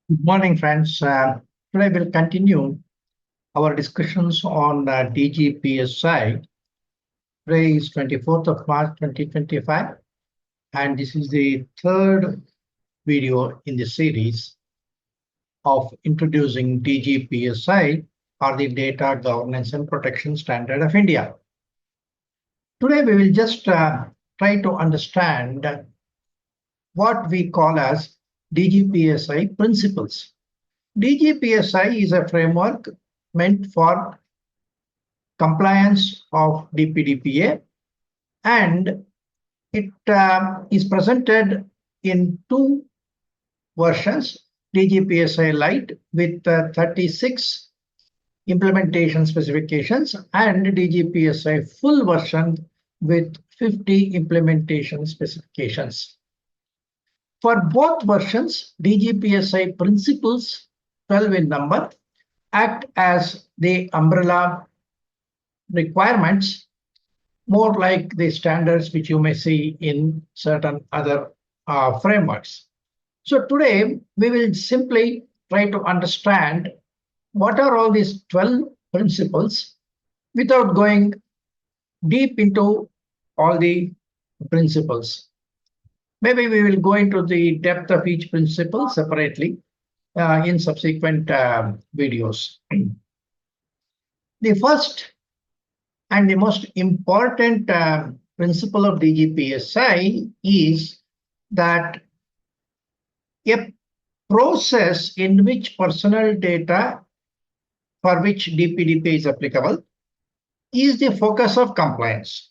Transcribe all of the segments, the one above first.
Good morning, friends. Today we'll continue our discussions on DGPSI. Today is 24th of March 2025, and this is the third video in the series of introducing DGPSI, or the Data Governance and Protection Standard of India. Today we will just try to understand what we call as DGPSI Principles. DGPSI is a framework meant for compliance of DPDPA, and it is presented in two versions: DGPSI Lite with 36 implementation specifications and DGPSI full version with 50 implementation specifications. For both versions, DGPSI Principles 12 in number act as the umbrella requirements, more like the standards which you may see in certain other frameworks. So today we will simply try to understand what are all these 12 principles without going deep into all the principles. Maybe we will go into the depth of each principle separately in subsequent videos. The first and the most important principle of DGPSI is that a process in which personal data for which DPDPA is applicable is the focus of compliance.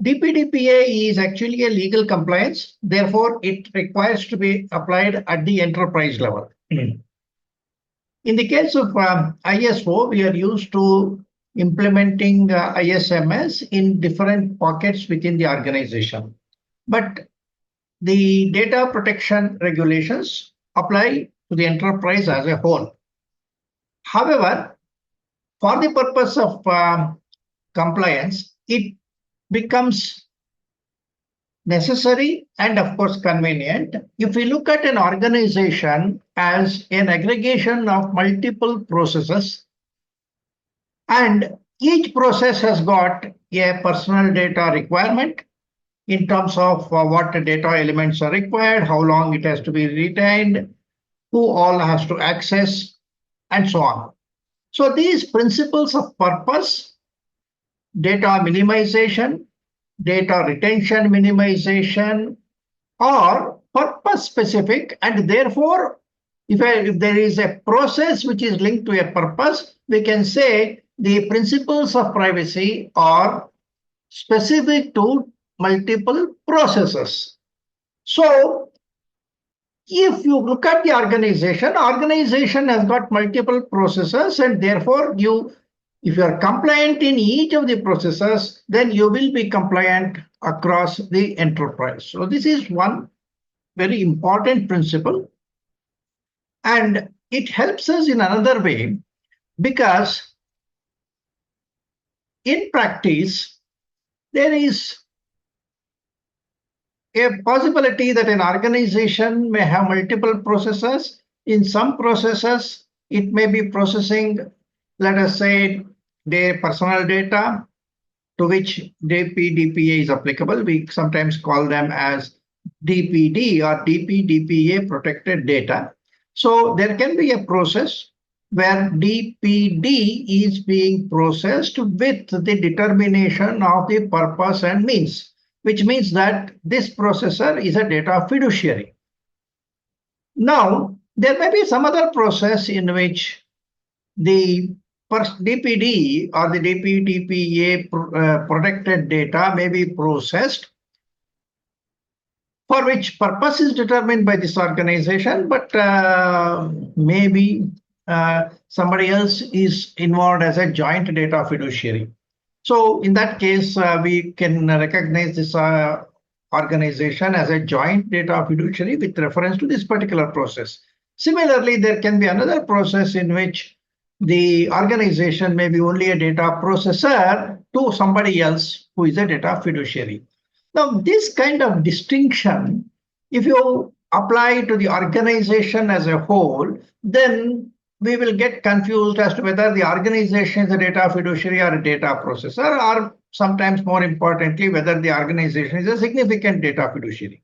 DPDPA is actually a legal compliance, therefore it requires to be applied at the enterprise level. In the case of ISO, we are used to implementing ISMS in different pockets within the organization. But the data protection regulations apply to the enterprise as a whole. However, for the purpose of compliance, it becomes necessary and of course convenient if we look at an organization as an aggregation of multiple processes, and each process has got a personal data requirement in terms of what data elements are required, how long it has to be retained, who all has to access, and so on. So these principles of purpose, data minimization, data retention minimization are purpose specific, and therefore if there is a process which is linked to a purpose, we can say the principles of privacy are specific to multiple processes. So if you look at the organization has got multiple processes, and therefore if you are compliant in each of the processes, then you will be compliant across the enterprise. So this is one very important principle, and it helps us in another way, because in practice there is a possibility that an organization may have multiple processes. In some processes, it may be processing, let us say, their personal data to which DPDPA is applicable. We sometimes call them as DPD or DPDPA protected data. So there can be a process where DPD is being processed with the determination of the purpose and means, which means that this processor is a data fiduciary. Now, there may be some other process in which the DPD or the DPDPA protected data may be processed, for which purpose is determined by this organization, but maybe somebody else is involved as a joint data fiduciary. So in that case, we can recognize this organization as a joint data fiduciary with reference to this particular process. Similarly, there can be another process in which the organization may be only a data processor to somebody else who is a data fiduciary. Now, this kind of distinction, if you apply to the organization as a whole, then we will get confused as to whether the organization is a data fiduciary or a data processor, or sometimes more importantly, whether the organization is a significant data fiduciary.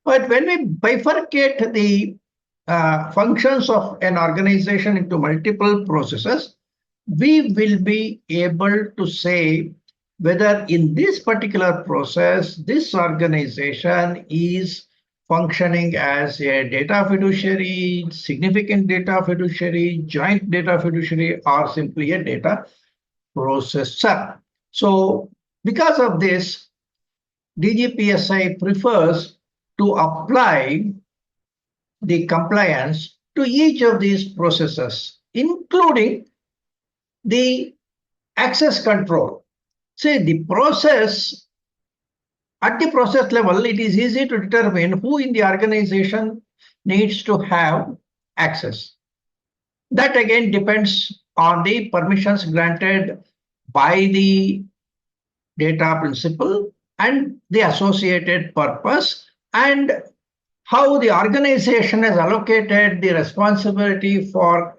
But when we bifurcate the functions of an organization into multiple processes, we will be able to say whether in this particular process, this organization is functioning as a data fiduciary, significant data fiduciary, joint data fiduciary, or simply a data processor. So because of this, DGPSI prefers to apply the compliance to each of these processes, including the access control. Say the process, at the process level, it is easy to determine who in the organization needs to have access. That again depends on the permissions granted by the data principal and the associated purpose, and how the organization has allocated the responsibility for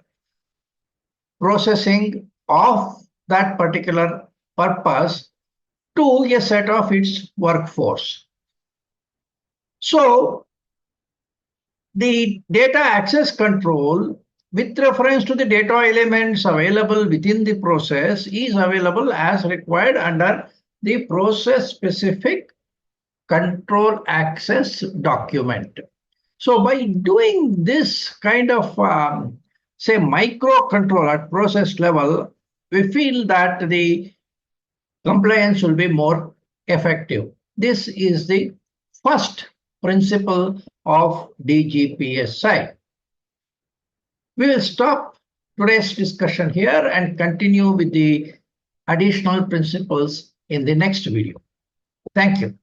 processing of that particular purpose to a set of its workforce. So the data access control with reference to the data elements available within the process is available as required under the process specific control access document. So by doing this kind of say micro control at process level, we feel that the compliance will be more effective. This is the first principle of DGPSI. We will stop today's discussion here and continue with the additional principles in the next video. Thank you.